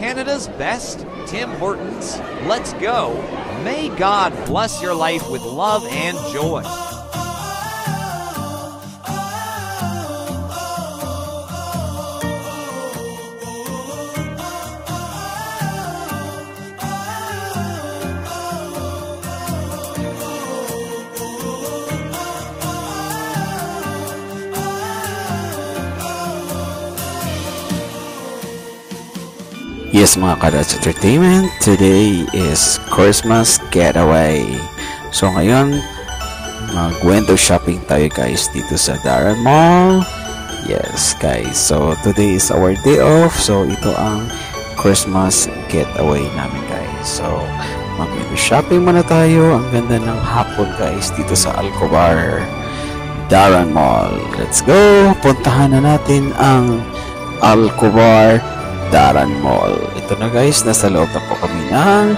Canada's best, Tim Hortons. Let's go. May God bless your life with love and joy. Yes mga Kadats Entertainment, today is Christmas getaway. So ngayon, mag-window shopping tayo guys dito sa Darren Mall. Yes guys, so today is our day off. So ito ang Christmas getaway namin guys. So mag-window shopping muna tayo. Ang ganda ng hapon guys dito sa Alcobar Darren Mall. Let's go! Puntahan na natin ang Alcobar Darren Mall. Ito na guys, nasa loob na po kami ng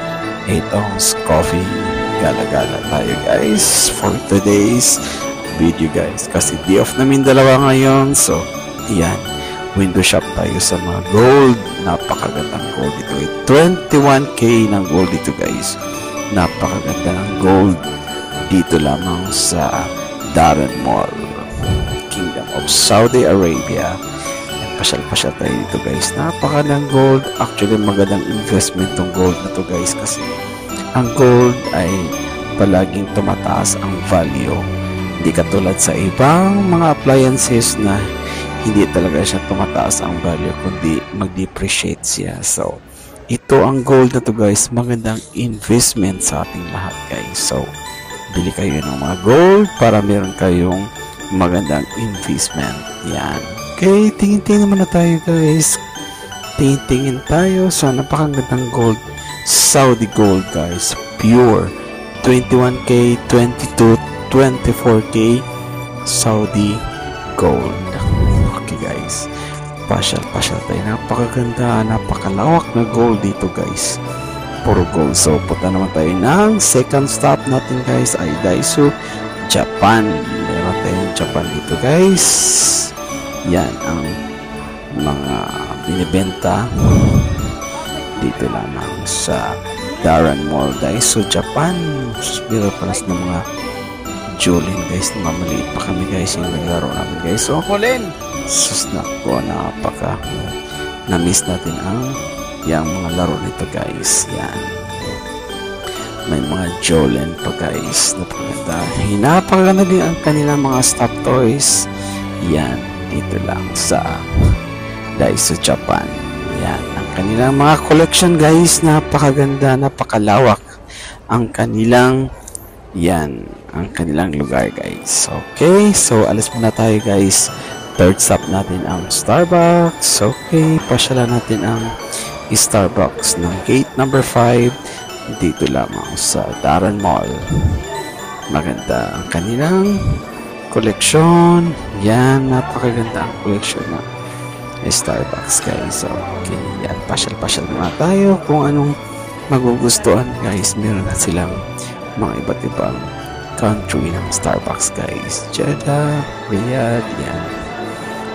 8 ounce coffee. Gala-gala tayo guys for today's video guys. Kasi day off namin dalawa ngayon. So, yan. Window shop tayo sa mga gold. Napakagandang gold dito. 21k ng gold dito guys. Napakaganda ng gold dito lamang sa Darren Mall, Kingdom of Saudi Arabia. Pasyal-pasyal tayo dito guys. Napakagandang gold. Actually magandang investment tong gold na to guys, kasi ang gold ay palaging tumataas ang value. Hindi katulad sa ibang mga appliances na hindi talaga siya tumataas ang value, kundi mag-depreciate siya. So ito ang gold na to guys, magandang investment sa ating lahat guys. So bili kayo ng mga gold para meron kayong magandang investment. Yan. Okay, tingin-tingin naman na tayo guys. Tingin-tingin tayo sa napakagandang gold. Saudi gold guys. Pure. 21k, 22, 24k. Saudi gold. Okay guys. Pasyal-pasyal tayo. Napakaganda, napakalawak na gold dito guys. Puro gold. So, punta naman tayo ng second stop natin guys ay Daiso, Japan. Meron tayong Japan dito guys. Yan ang mga binibenta dito lamang sa Darren Mall Daiso, Japan. Biro palas ng mga Jolin guys, mamaliit pa kami guys yung naglaro namin guys. So susnak ko, napaka na-miss natin ang yung mga laro nito guys. Yan, may mga Jolin pa guys, napakaganda. Napakaganda din ang kanilang mga stop toys. Yan, dito lang sa Daiso, Japan. Yan, ang kanilang mga collection guys, napakaganda, napakalawak ang kanilang, yan, ang kanilang lugar guys. Okay, so alis muna tayo guys. Third stop natin ang Starbucks. Okay, pasyalan natin ang Starbucks ng gate number 5 dito lamang sa Darren Mall. Maganda ang kanilang collection. Yan, napakaganda ang collection ng Starbucks guys. Okay, yan, pasyal-pasyal muna tayo kung anong magugustuhan guys. Meron na silang mga iba't ibang country ng Starbucks guys. Jeddah, Riyadh, yan.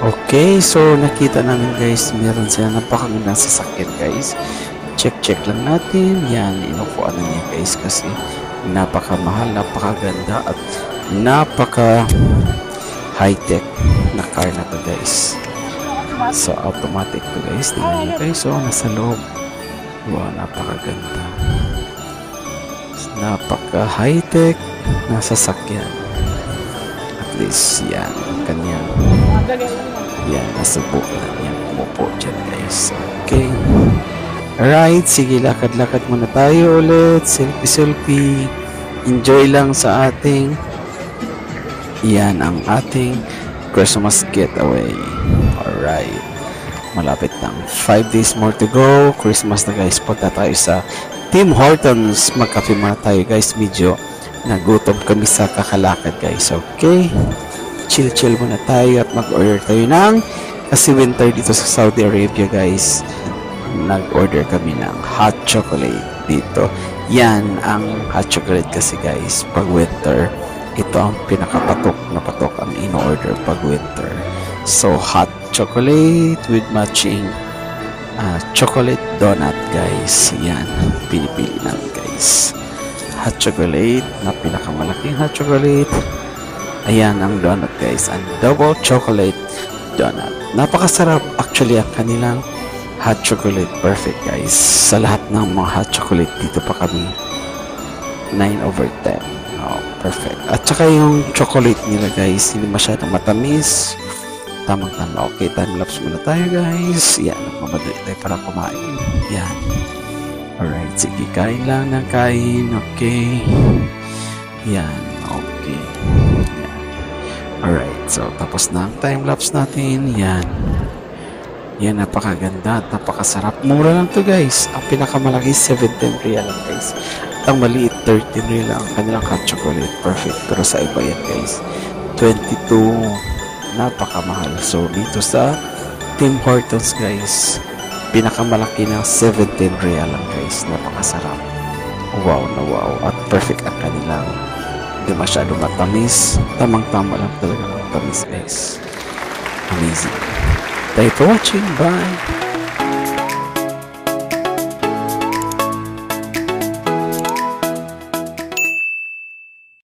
Okay, so nakita namin guys, meron silang napakagandang sasakyan guys. Check lang natin. Yan, inupuan na niya guys kasi napakamahal, napakaganda at napaka high-tech na car na to guys. So automatic to guys. Tingnan nyo guys, so nasa loob. Wow, napakaganda, napaka high-tech na sasakyan. At least yan, kanyang yan, nasubok na yan, umupo dyan guys. Okay, alright, sige, lakad-lakad muna tayo ulit. Selfie, enjoy lang sa ating, yan ang ating Christmas getaway. Alright, malapit lang, 5 days more to go. Christmas na guys. Punta tayo sa Tim Hortons, magkape muna tayo guys. Medyo nagutom kami sa kakalakad guys. Okay, chill muna tayo at mag-order tayo ng, kasi winter dito sa Saudi Arabia guys, nag-order kami ng hot chocolate dito. Yan ang hot chocolate kasi guys, pag winter, ito ang pinakapatok na patok ang in-order pag winter. So hot chocolate with matching chocolate donut guys. Yan, pinipili namin guys. Hot chocolate, na pinakamalaking hot chocolate. Ayan ang donut guys, ang double chocolate donut. Napakasarap actually ang kanilang hot chocolate. Perfect guys. Sa lahat ng mga hot chocolate dito pa kami 9/10. Oh, perfect. At saka yung chocolate nila guys, hindi masyadong matamis. Tamang-tama. Okay, time lapse muna tayo guys. Yan, nagmamadali tayo para kumain. Yan. Alright, sige, kain lang ng kain. Okay. Yan, okay. Yan. Alright, so tapos na ang time lapse natin. Yan. Yan, napakaganda at napakasarap. Mura lang to guys. Ang pinakamalaki 17 real lang guys. At ang maliit 13 real lang ang kanilang hot chocolate. Perfect. Pero sa iba yan guys, 22. Napakamahal. So dito sa Tim Hortons guys, pinakamalaki na 17 real lang guys. Napakasarap. Wow na wow. At perfect ang kanilang. Hindi masyado matamis. Tamang-tama lang talaga ang tamis guys. Amazing. Thank you for watching. Bye.